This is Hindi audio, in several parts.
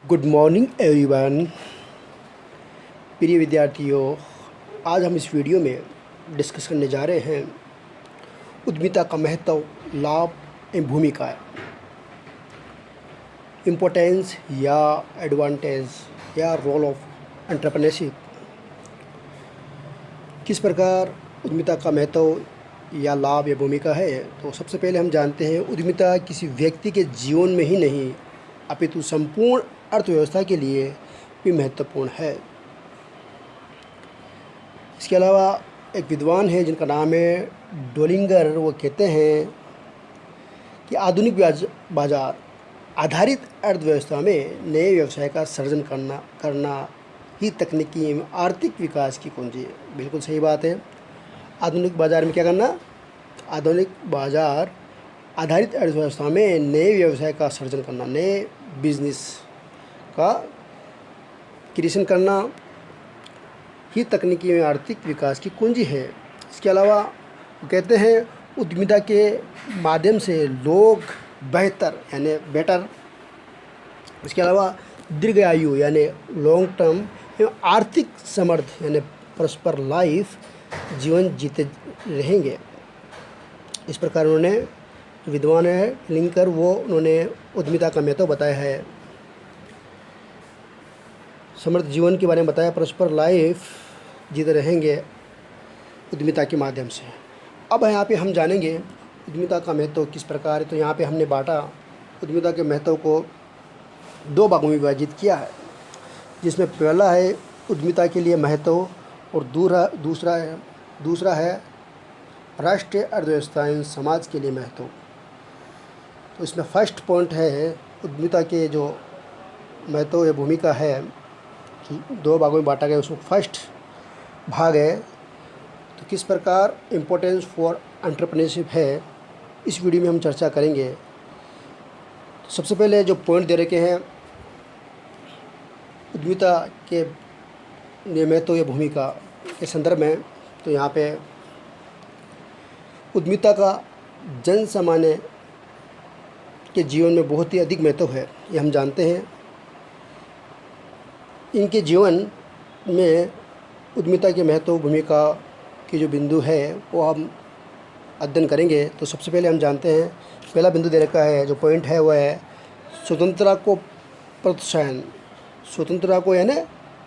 Good morning everyone. प्रिय विद्यार्थियों, आज हम इस वीडियो में डिस्कस करने जा रहे हैं उद्यमिता का महत्व, लाभ एवं भूमिका, इम्पोर्टेंस या एडवांटेज या रोल ऑफ एंटरप्रेन्योरशिप। किस प्रकार उद्यमिता का महत्व या लाभ या भूमिका है। तो सबसे पहले हम जानते हैं उद्यमिता किसी व्यक्ति के जीवन में ही नहीं अपितु संपूर्ण अर्थव्यवस्था के लिए भी महत्वपूर्ण है। इसके अलावा एक विद्वान है जिनका नाम है डोलिंगर। वो कहते हैं कि आधुनिक बाजार आधारित अर्थव्यवस्था में नए व्यवसाय का सृजन करना ही तकनीकी एवं आर्थिक विकास की कुंजी है। बिल्कुल सही बात है। आधुनिक बाजार में क्या करना? आधुनिक बाजार आधारित अर्थव्यवस्था में नए व्यवसाय का सृजन करना, नए बिजनेस का क्रिएशन करना ही तकनीकी एवं आर्थिक विकास की कुंजी है। इसके अलावा कहते हैं उद्यमिता के माध्यम से लोग बेहतर यानी बेटर, इसके अलावा दीर्घायु यानी लॉन्ग टर्म एवं आर्थिक समृद्ध यानी प्रॉस्पर लाइफ जीवन जीते रहेंगे। इस प्रकार उन्होंने, विद्वान है लिंकर, उन्होंने उद्यमिता का महत्व बताया है, समृद्ध जीवन के बारे में बताया, प्रॉस्पर लाइफ जीते रहेंगे उद्यमिता के माध्यम से। अब यहाँ पे हम जानेंगे उद्यमिता का महत्व किस प्रकार है। तो यहाँ पे हमने बांटा उद्यमिता के महत्व को दो भागों में विभाजित किया है, जिसमें पहला है उद्यमिता के लिए महत्व और दूसरा है राष्ट्रीय अर्थव्यवस्था एवं समाज के लिए महत्व। तो इसमें फर्स्ट पॉइंट है उद्यमिता के जो महत्व या भूमिका है कि दो भागों में बांटा गया। उसमें फर्स्ट भाग है तो किस प्रकार इम्पोर्टेंस फॉर एंटरप्रेन्योरशिप है, इस वीडियो में हम चर्चा करेंगे। तो सबसे पहले जो पॉइंट दे रखे हैं उद्यमिता के महत्व या भूमिका के संदर्भ में, तो यहाँ पे उद्यमिता का जन सामान्य के जीवन में बहुत ही अधिक महत्व है, ये हम जानते हैं। इनके जीवन में उद्यमिता के महत्व भूमिका की जो बिंदु है वो हम अध्ययन करेंगे। तो सबसे पहले हम जानते हैं पहला बिंदु दे रखा है, जो पॉइंट है वो है स्वतंत्रता को प्रोत्साहन। स्वतंत्रता को यानी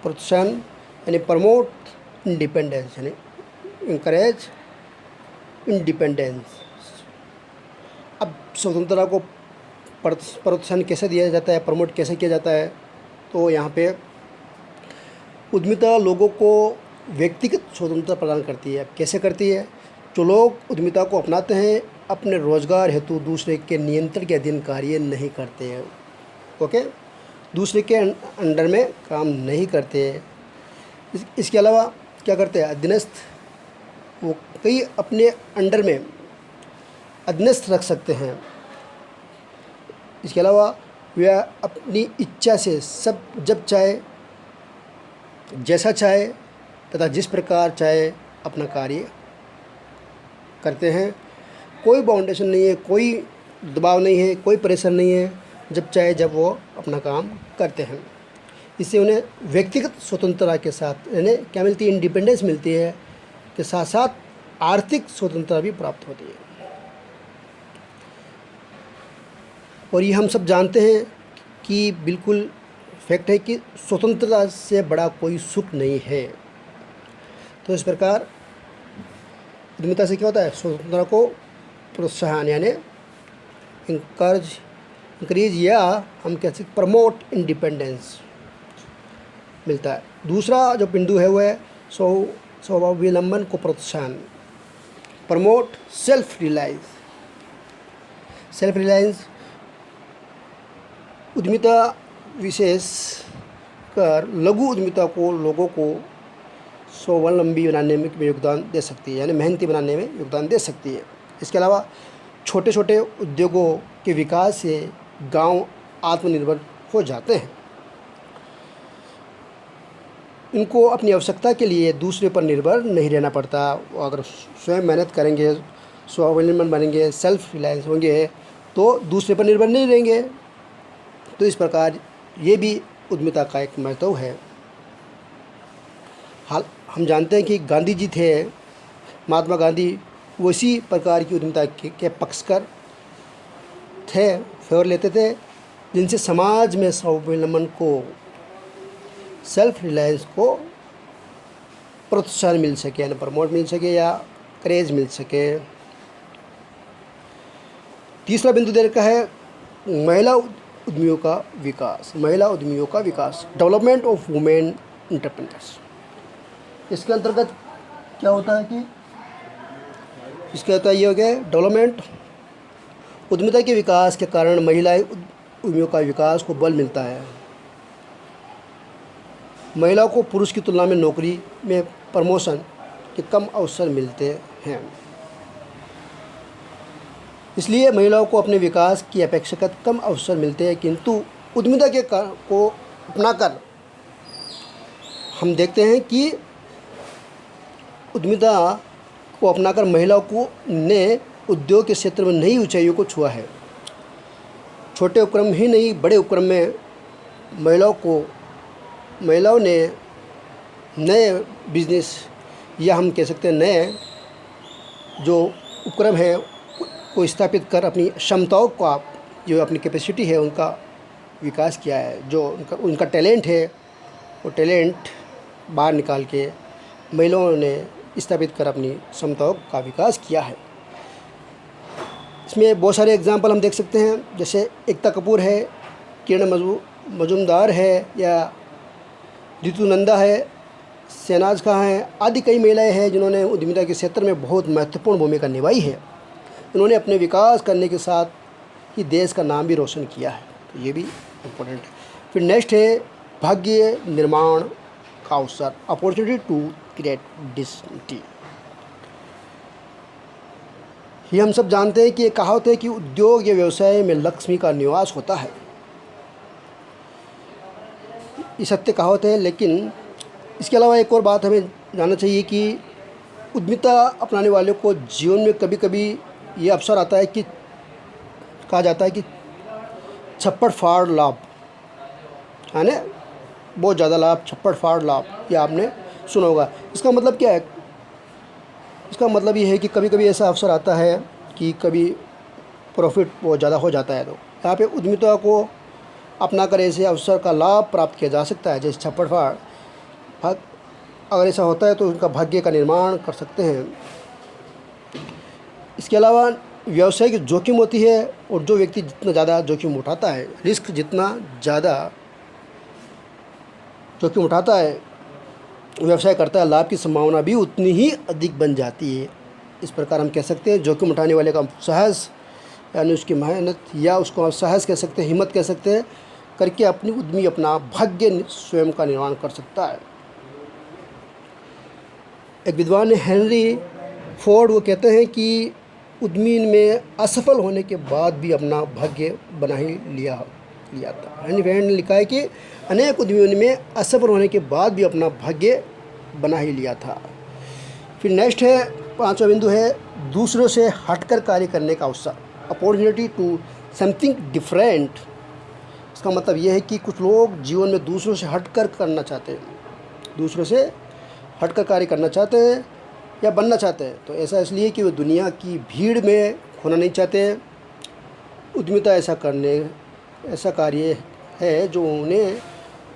प्रोत्साहन यानी प्रमोट इंडिपेंडेंस यानी इंकरेज इंडिपेंडेंस। अब स्वतंत्रता को प्रोत्साहन कैसे दिया जाता है, प्रमोट कैसे किया जाता है? तो यहाँ पे उद्यमिता लोगों को व्यक्तिगत स्वतंत्रता प्रदान करती है। कैसे करती है? जो लोग उद्यमिता को अपनाते हैं अपने रोजगार हेतु दूसरे के नियंत्रण के अधीन कार्य नहीं करते हैं। ओके, दूसरे के अंडर में काम नहीं करते। इसके अलावा क्या करते हैं? अधीनस्थ, वो कई अपने अंडर में अधीनस्थ रख सकते हैं। इसके अलावा वे अपनी इच्छा से सब जब चाहे, जैसा चाहे तथा जिस प्रकार चाहे अपना कार्य करते हैं। कोई बाउंडेशन नहीं है, कोई दबाव नहीं है, कोई प्रेशर नहीं है, जब चाहे जब वो अपना काम करते हैं। इससे उन्हें व्यक्तिगत स्वतंत्रता के साथ यानी क्या मिलती है? इंडिपेंडेंस मिलती है, के साथ साथ आर्थिक स्वतंत्रता भी प्राप्त होती है। और ये हम सब जानते हैं कि बिल्कुल फैक्ट है कि स्वतंत्रता से बड़ा कोई सुख नहीं है। तो इस प्रकार उद्यमिता से क्या होता है? स्वतंत्रता को प्रोत्साहन यानी इंकरेज या हम कह सकते प्रमोट इंडिपेंडेंस मिलता है। दूसरा जो बिंदु है वो है स्वावलंबन को प्रोत्साहन, प्रमोट सेल्फ रिलायंस। उद्यमिता विशेष कर लघु उद्यमिता को लोगों को स्वावलंबी बनाने में योगदान दे सकती है, यानी मेहनती बनाने में योगदान दे सकती है। इसके अलावा छोटे छोटे उद्योगों के विकास से गांव आत्मनिर्भर हो जाते हैं। इनको अपनी आवश्यकता के लिए दूसरे पर निर्भर नहीं रहना पड़ता। अगर स्वयं मेहनत करेंगे, स्वावलंबन बनेंगे, सेल्फ रिलायंस होंगे तो दूसरे पर निर्भर नहीं रहेंगे। तो इस प्रकार ये भी उद्यमिता का एक महत्व है। हाल हम जानते हैं कि गांधी जी थे, महात्मा गांधी, वो इसी प्रकार की उद्यमिता के पक्षकर थे, फेवर लेते थे, जिनसे समाज में स्वावलंबन को, सेल्फ रिलायंस को प्रोत्साहन मिल सके, यानी प्रमोट मिल सके या क्रेज मिल सके। तीसरा बिंदु दे रखा है महिला उद्यमियों का विकास। महिला उद्यमियों का विकास, डेवलपमेंट ऑफ वुमेन एंटरप्रेन्योर्स। इसके अंतर्गत क्या होता है कि इसके अंतर्गत ये हो गया डेवलपमेंट, उद्यमिता के विकास के कारण महिला उद्यमियों का विकास को बल मिलता है। महिलाओं को पुरुष की तुलना में नौकरी में प्रमोशन के कम अवसर मिलते हैं, इसलिए महिलाओं को अपने विकास की अपेक्षाकृत कम अवसर मिलते हैं। किंतु उद्यमिता के को अपनाकर हम देखते हैं कि उद्यमिता को अपनाकर महिलाओं को ने उद्योग के क्षेत्र में नई ऊंचाइयों को छुआ है। छोटे उपक्रम ही नहीं, बड़े उपक्रम में महिलाओं ने नए बिजनेस, या हम कह सकते हैं नए जो उपक्रम हैं को स्थापित कर अपनी क्षमताओं का, जो अपनी कैपेसिटी है, उनका विकास किया है। जो उनका टैलेंट है, वो टैलेंट बाहर निकाल के महिलाओं ने स्थापित कर अपनी क्षमताओं का विकास किया है। इसमें बहुत सारे एग्जाम्पल हम देख सकते हैं, जैसे एकता कपूर है, किरण मजूमदार है, या रितु नंदा है, शहनाज खां है, आदि कई महिलाएं हैं जिन्होंने उद्यमिता के क्षेत्र में बहुत महत्वपूर्ण भूमिका निभाई है। उन्होंने अपने विकास करने के साथ ही देश का नाम भी रोशन किया है, तो ये भी इम्पोर्टेंट है। फिर नेक्स्ट है भाग्य निर्माण का अवसर, अपॉर्चुनिटी टू क्रिएट डिस्टिनी। ये हम सब जानते हैं कि एक कहावत है कि उद्योग या व्यवसाय में लक्ष्मी का निवास होता है। ये सत्य कहावत है, लेकिन इसके अलावा एक और बात हमें जानना चाहिए कि उद्यमिता अपनाने वालों को जीवन में कभी कभी ये अवसर आता है कि कहा जाता है कि छप्पड़ फाड़ लाभ, है ना, बहुत ज़्यादा लाभ, छप्पड़ फाड़ लाभ, ये आपने सुना होगा। इसका मतलब क्या है? इसका मतलब ये है कि कभी कभी ऐसा अवसर आता है कि कभी प्रॉफिट बहुत ज़्यादा हो जाता है, तो यहाँ पे उद्यमिता को अपना कर ऐसे अवसर का लाभ प्राप्त किया जा सकता है। जैसे छप्पड़ फाड़, अगर ऐसा होता है तो उनका भाग्य का निर्माण कर सकते हैं। इसके अलावा व्यवसाय की जोखिम होती है, और जो व्यक्ति जितना ज़्यादा जोखिम उठाता है, रिस्क जितना ज़्यादा जोखिम उठाता है, व्यवसाय करता है, लाभ की संभावना भी उतनी ही अधिक बन जाती है। इस प्रकार हम कह सकते हैं जोखिम उठाने वाले का साहस, यानी उसकी मेहनत, या उसको आप साहस कह सकते हैं, हिम्मत कह सकते हैं, करके अपनी उद्यमी अपना भाग्य स्वयं का निर्माण कर सकता है। एक विद्वान है हेनरी फोर्ड, वो कहते हैं कि उद्यमी में असफल होने के बाद भी अपना भाग्य बना ही लिया था। हेनरी फोर्ड ने लिखा है कि अनेक उद्यमियों में असफल होने के बाद भी अपना भाग्य बना ही लिया था। फिर नेक्स्ट है, पांचवा बिंदु है दूसरों से हटकर कार्य करने का अवसर, अपॉर्चुनिटी टू समथिंग डिफरेंट। इसका मतलब यह है कि कुछ लोग जीवन में दूसरों से हटकर करना चाहते हैं, दूसरों से हटकर कार्य करना चाहते हैं या बनना चाहते हैं। तो ऐसा इसलिए कि वो दुनिया की भीड़ में खोना नहीं चाहते। उद्यमिता ऐसा कार्य है जो उन्हें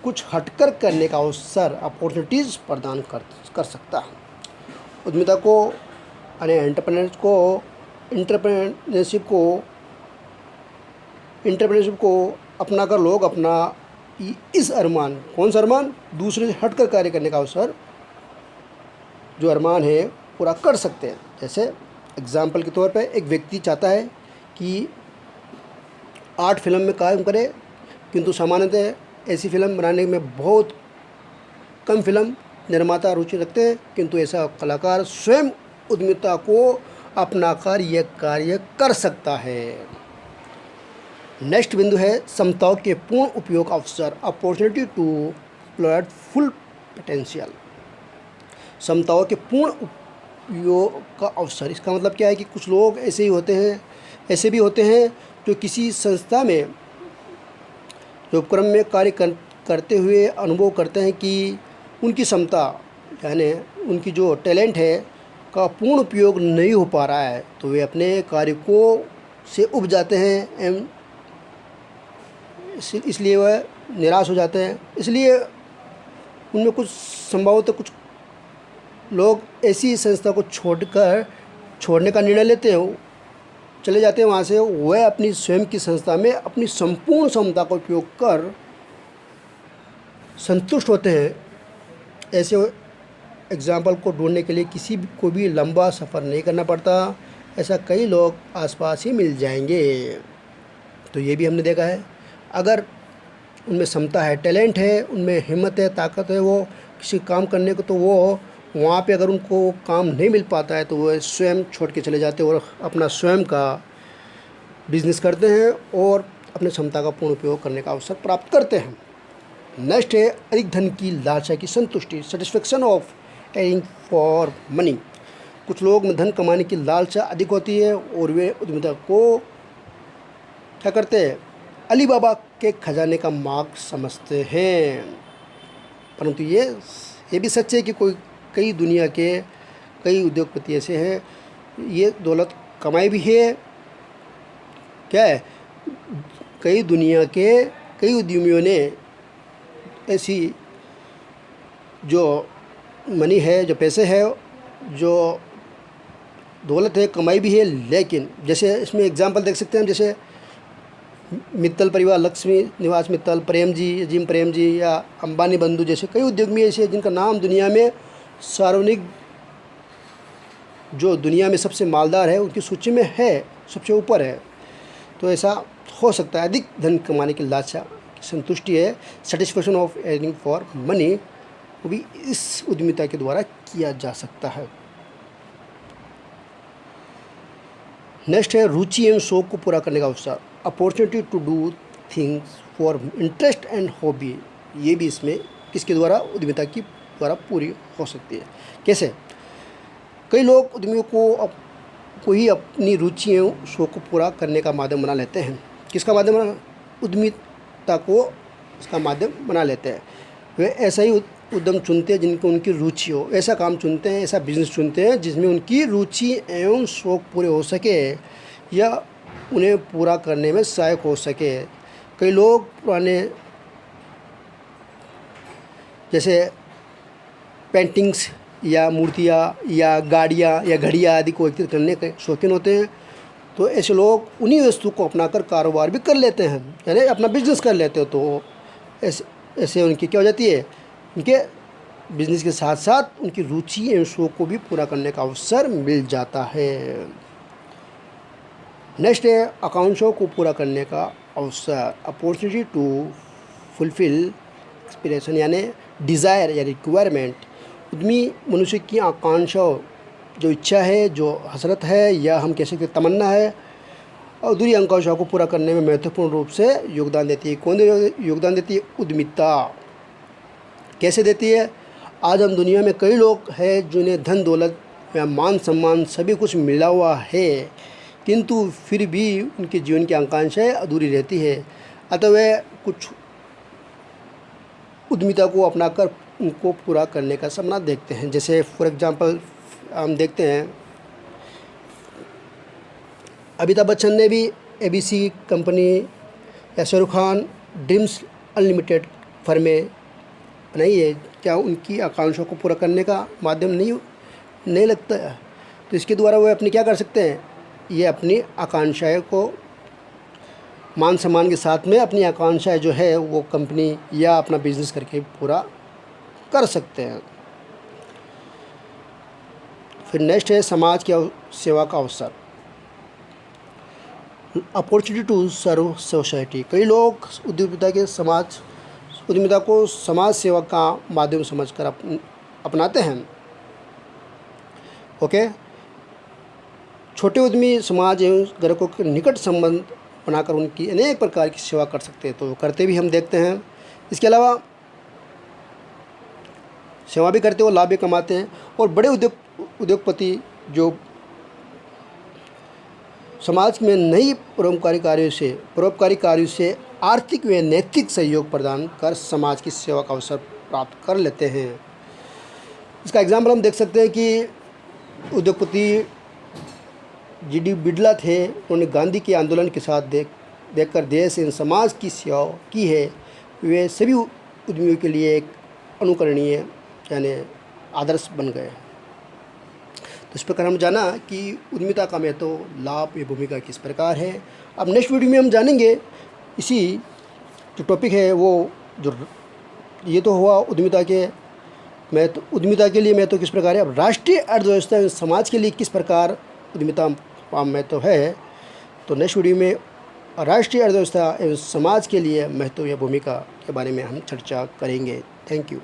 कुछ हटकर करने का अवसर, अपॉर्चुनिटीज़ प्रदान कर सकता है। उद्यमिता को, यानी एंटरप्रेन्योरशिप को अपनाकर लोग अपना इस अरमान, कौन सा अरमान? दूसरे से हटकर कार्य करने का अवसर, जो अरमान है, पूरा कर सकते हैं। जैसे एग्जाम्पल के तौर पे एक व्यक्ति चाहता है कि आर्ट फिल्म में काम करे, किंतु सामान्यतः ऐसी फिल्म बनाने में बहुत कम फिल्म निर्माता रुचि रखते हैं, किंतु ऐसा कलाकार स्वयं उद्यमिता को अपनाकर यह कार्य कर सकता है। नेक्स्ट बिंदु है क्षमताओं के पूर्ण उपयोग अवसर, opportunity to exploit full potential. क्षमताओं के पूर्ण उपयोग का अवसर, इसका मतलब क्या है कि कुछ लोग ऐसे भी होते हैं जो किसी संस्था में जो उपक्रम में कार्य करते हुए अनुभव करते हैं कि उनकी क्षमता यानी उनकी जो टैलेंट है का पूर्ण उपयोग नहीं हो पा रहा है, तो वे अपने कार्य को से उब जाते हैं एवं इसलिए वह निराश हो जाते हैं। इसलिए उनमें कुछ संभवतः कुछ लोग ऐसी संस्था को छोड़ने का निर्णय लेते हैं, चले जाते हैं वहाँ से। वह अपनी स्वयं की संस्था में अपनी संपूर्ण क्षमता का उपयोग कर संतुष्ट होते हैं। ऐसे एग्जाम्पल को ढूंढने के लिए किसी को भी लंबा सफ़र नहीं करना पड़ता, ऐसा कई लोग आसपास ही मिल जाएंगे। तो ये भी हमने देखा है, अगर उनमें क्षमता है, टैलेंट है, उनमें हिम्मत है, ताकत है वो किसी काम करने को, तो वो वहाँ पे अगर उनको काम नहीं मिल पाता है तो वो स्वयं छोड़ के चले जाते हैं और अपना स्वयं का बिजनेस करते हैं और अपने क्षमता का पूर्ण उपयोग करने का अवसर प्राप्त करते हैं। नेक्स्ट है अधिक धन की लालसा की संतुष्टि, satisfaction of earning for money. कुछ लोग में धन कमाने की लालसा अधिक होती है और वे उद्यमिता को क्या करते हैं, अली बाबा के खजाने का मार्ग समझते हैं। परंतु ये भी सच है कि कई दुनिया के कई उद्योगपति ऐसे हैं, ये दौलत कमाई भी है, क्या है, कई दुनिया के कई उद्यमियों ने ऐसी जो मनी है, जो पैसे है, जो दौलत है, कमाई भी है। लेकिन जैसे इसमें एग्जांपल देख सकते हैं हम, जैसे मित्तल परिवार, लक्ष्मी निवास मित्तल, प्रेम जी, जिम प्रेम जी या अंबानी बंधु जैसे कई उद्योमी ऐसे हैं जिनका नाम दुनिया में सार्वजनिक, जो दुनिया में सबसे मालदार है उनकी सूची में है, सबसे ऊपर है। तो ऐसा हो सकता है, अधिक धन कमाने की लालसा संतुष्टि है, satisfaction of earning for money, वो भी इस उद्यमिता के द्वारा किया जा सकता है। नेक्स्ट है रुचि एवं शौक को पूरा करने का अवसर, opportunity to do things for interest and hobby. ये भी इसमें किसके द्वारा, उद्यमिता की द्वारा पूरी हो सकती है। कैसे, कई लोग उद्यमियों को ही अपनी रुचि एवं शौक को पूरा करने का माध्यम बना लेते हैं। किसका माध्यम, उद्यमिता को इसका माध्यम बना लेते हैं। वे ऐसा ही उद्यम चुनते हैं जिनको उनकी रुचि हो, ऐसा काम चुनते हैं, ऐसा बिजनेस चुनते हैं जिसमें उनकी रुचि एवं शौक पूरे हो सके या उन्हें पूरा करने में सहायक हो सके। कई लोग पुराने जैसे पेंटिंग्स या मूर्तियाँ या गाड़ियाँ या घड़ियाँ आदि को विकसित करने के शौकीन होते हैं, तो ऐसे लोग उन्हीं वस्तु को अपनाकर कारोबार भी कर लेते हैं, यानी अपना बिजनेस कर लेते हो। तो ऐसे उनकी क्या हो जाती है, उनके बिजनेस के साथ साथ उनकी रुचि एवं शौक को भी पूरा करने का अवसर मिल जाता है। नेक्स्ट है आकांक्षाओं को पूरा करने का अवसर, अपॉर्चुनिटी टू फुलफिल एक्सपीरेशन यानी डिज़ायर या रिक्वायरमेंट। उद्यमी मनुष्य की आकांक्षाओं, जो इच्छा है, जो हसरत है या हम कह सकते हैं तमन्ना है, और दूसरी आकांक्षाओं को पूरा करने में महत्वपूर्ण रूप से योगदान देती है। कौन योगदान देती है, उद्यमिता। कैसे देती है, आज हम दुनिया में कई लोग हैं जिन्हें धन दौलत या मान सम्मान सभी कुछ मिला हुआ है, किंतु फिर भी उनके जीवन की आकांक्षाएं अधूरी रहती है। अतः वे कुछ उद्यमिता को अपनाकर उनको पूरा करने का सपना देखते हैं। जैसे फॉर एग्जांपल हम देखते हैं, अमिताभ बच्चन ने भी ABC कंपनी या शाहरुख खान ड्रीम्स अनलिमिटेड फर्में बनाई है। क्या उनकी आकांक्षाओं को पूरा करने का माध्यम नहीं लगता है? तो इसके द्वारा वो अपनी क्या कर सकते हैं, ये अपनी आकांक्षाएं को मान सम्मान के साथ में अपनी आकांक्षाएं जो है वो कंपनी या अपना बिजनेस करके पूरा कर सकते हैं। फिर नेक्स्ट है समाज की सेवा का अवसर, अपॉर्चुनिटी टू सर्व सोसाइटी। कई लोग उद्यमिता को समाज सेवा का माध्यम समझकर अपनाते हैं। ओके, छोटे उद्यमी समाज एवं ग्राहकों के निकट संबंध बनाकर उनकी अनेक प्रकार की सेवा कर सकते हैं, तो करते भी हम देखते हैं। इसके अलावा सेवा भी करते हो, लाभ भी कमाते हैं। और बड़े उद्योगपति जो समाज में नई परोपकारी कार्यों से आर्थिक व नैतिक सहयोग प्रदान कर समाज की सेवा का अवसर प्राप्त कर लेते हैं। इसका एग्जाम्पल हम देख सकते हैं कि उद्योगपति जी.डी. बिड़ला थे। उन्होंने गांधी के आंदोलन के साथ देखकर देश एवं समाज की सेवा की है। वे सभी उद्यमियों के लिए एक अनुकरणीय यानी आदर्श बन गए। तो इस प्रकार हम जाना कि उद्यमिता का महत्व, लाभ या भूमिका किस प्रकार है। अब नेक्स्ट वीडियो में हम जानेंगे इसी जो टॉपिक है वो जो ये तो हुआ उद्यमिता के महत्व, उद्यमिता के लिए महत्व किस प्रकार है। अब राष्ट्रीय अर्थव्यवस्था एवं समाज के लिए किस प्रकार उद्यमिता का महत्व है। तो नेक्स्ट वीडियो में राष्ट्रीय अर्थव्यवस्था एवं समाज के लिए महत्व या भूमिका के बारे में हम चर्चा करेंगे। Thank you.